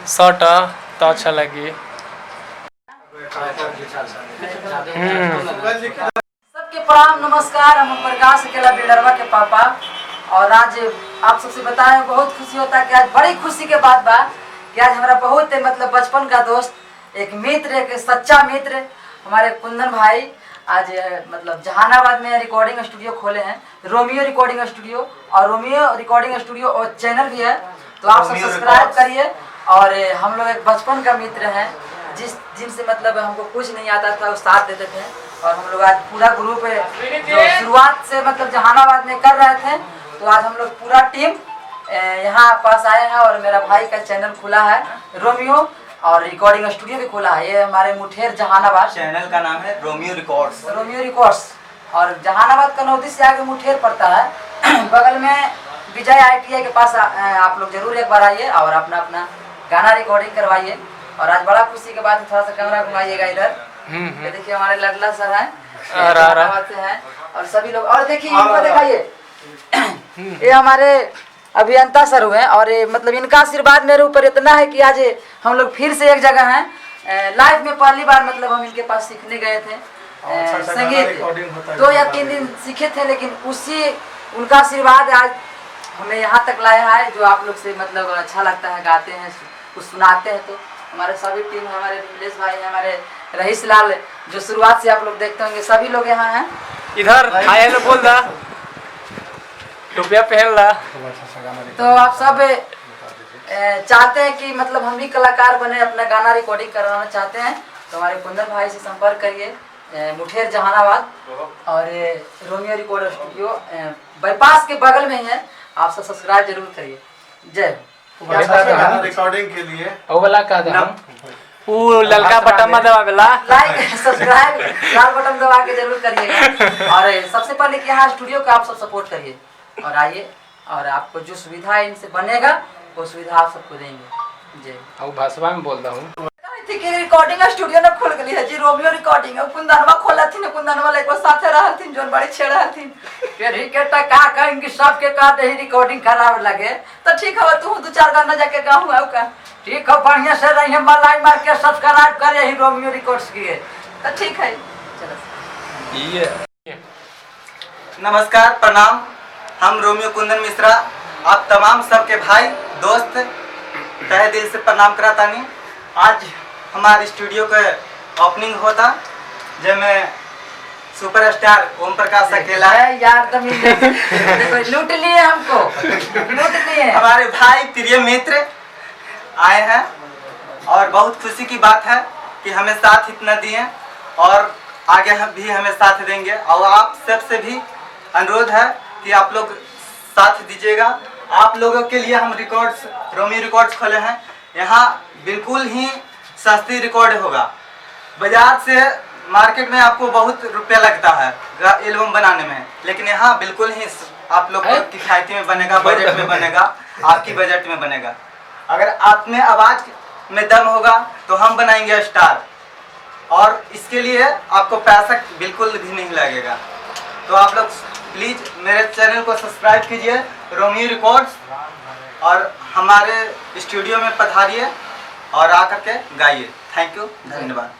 Short तो अच्छा लगी। सबके प्रणाम नमस्कार। हम प्रकाश अकेला बिल्डरवा के पापा, और आज आप सबसे बताए बहुत खुशी होता है कि आज बड़ी खुशी के बात बा कि आज हमारा बहुत मतलब बचपन का दोस्त, एक मित्र, एक सच्चा मित्र हमारे कुंदन भाई आज मतलब जहानाबाद में रिकॉर्डिंग स्टूडियो खोले हैं, रोमियो रिकॉर्डिंग स्टूडियो। और रोमियो रिकॉर्डिंग स्टूडियो और चैनल भी है, तो आप सब सब्सक्राइब करिए। और हम लोग एक बचपन का मित्र हैं जिनसे मतलब हमको कुछ नहीं आता था, वो साथ देते थे। और हम लोग आज पूरा ग्रुप जो शुरुआत से मतलब जहानाबाद में कर रहे थे, तो आज हम लोग पूरा टीम यहाँ पास आए हैं। और मेरा भाई का चैनल खुला है रोमियो, और रिकॉर्डिंग स्टूडियो भी खुला है। ये हमारे मुठेर जहानाबाद, चैनल का नाम है रोमियो रिकॉर्ड्स। रोमियो रिकॉर्ड्स, और जहानाबाद कनौदी से आगे मुठेर पड़ता है। बगल में विजय ITI के पास आप लोग जरूर एक बार आइए और अपना अपना गाना रिकॉर्डिंग करवाइए। और आज बड़ा खुशी के बाद थोड़ा सा कैमरा घुमाइएगा इधर। ये देखिए हमारे लडला सर हैं और सभी लोग। और देखिए इनको दिखाइए, ये हमारे अभियंता सर हुए। और ये मतलब इनका आशीर्वाद मेरे ऊपर इतना है कि आज हम लोग फिर से एक जगह हैं। लाइफ में पहली बार मतलब हम इनके पास सीखने गए थे संगीत। 2 या 3 दिन सीखे थे, लेकिन उसी उनका आशीर्वाद आज हमें यहाँ तक लाया है, जो आप लोग से मतलब अच्छा लगता है, गाते हैं, कुछ सुनाते हैं। तो हमारे सभी टीम, हमारे विमलेश भाई, हमारे रईस लाल, जो शुरुआत से आप लोग देखते होंगे, सभी लोग यहाँ हैं। इधर आए तो बोल दा, टोपिया पहन ला। तो आप सब चाहते हैं कि मतलब हम भी कलाकार बने, अपना गाना रिकॉर्डिंग करवाना चाहते हैं, तो हमारे कुंदन भाई से संपर्क करिए, मुठेर जहानाबाद। और रोमियो रिकॉर्ड स्टूडियो बाईपास के बगल में ही है, आप सब सब्सक्राइब जरूर करिए। जय रिकॉर्डिंग के लिए ओ वाला का दाम वो ललका बटन में दबावेला, लाइक सब्सक्राइब लाल बटन दबा के जरूर करिएगा। और सबसे पहले कि यहाँ स्टूडियो का आप सब सपोर्ट करिए और आइए, और आपको जो सुविधा इनसे बनेगा वो सुविधा आप सबको देंगे। जय। अब भाषा में बोल रहा हूँ रिकॉर्डिंग स्टूडियो न खुल गई है जी, रोमियो रिकॉर्डिंग। कुंदनवा खोला थी, कुंदनवा लेको साथे रहल थी, जोन बड़ी छेड़ रहल थी के के ता का कहेंगे सबके का दे रिकॉर्डिंग करावे लगे। तो ठीक है, तू 2-4 गाना जाके गाऊं आऊ का। ठीक है, बढ़िया से रहिए, मलाई मार के सब्सक्राइब करे ही रोमियो रिकॉर्ड्स की। तो ठीक है, चलो ये नमस्कार, प्रणाम। हम रोमियो कुंदन मिश्रा आप तमाम सबके भाई दोस्त तहे दिल से प्रणाम करातानी। आज हमारे स्टूडियो के ओपनिंग होता, जिसमें सुपरस्टार ओम प्रकाश अकेला है यार। देखो लूट लिए हमको, लूट लिए। हमारे भाई प्रिय मित्र आए हैं, और बहुत खुशी की बात है कि हमें साथ इतना दिए, और आगे हम भी हमें साथ देंगे। और आप सबसे भी अनुरोध है कि आप लोग साथ दीजिएगा। आप लोगों के लिए हम रोमियो रिकॉर्ड्स खोले हैं। यहाँ बिल्कुल ही सस्ती रिकॉर्ड होगा। बाजार से मार्केट में आपको बहुत रुपया लगता है एल्बम बनाने में, लेकिन यहाँ बिल्कुल ही आप लोग को किफायती में बनेगा, बजट में बनेगा, आपकी बजट में बनेगा। अगर आप में आवाज़ में दम होगा तो हम बनाएंगे स्टार, और इसके लिए आपको पैसा बिल्कुल भी नहीं लगेगा। तो आप लोग प्लीज़ मेरे चैनल को सब्सक्राइब कीजिए, रोमियो रिकॉर्ड्स, और हमारे स्टूडियो में पधारिए और आकर के गाइए। थैंक यू, धन्यवाद।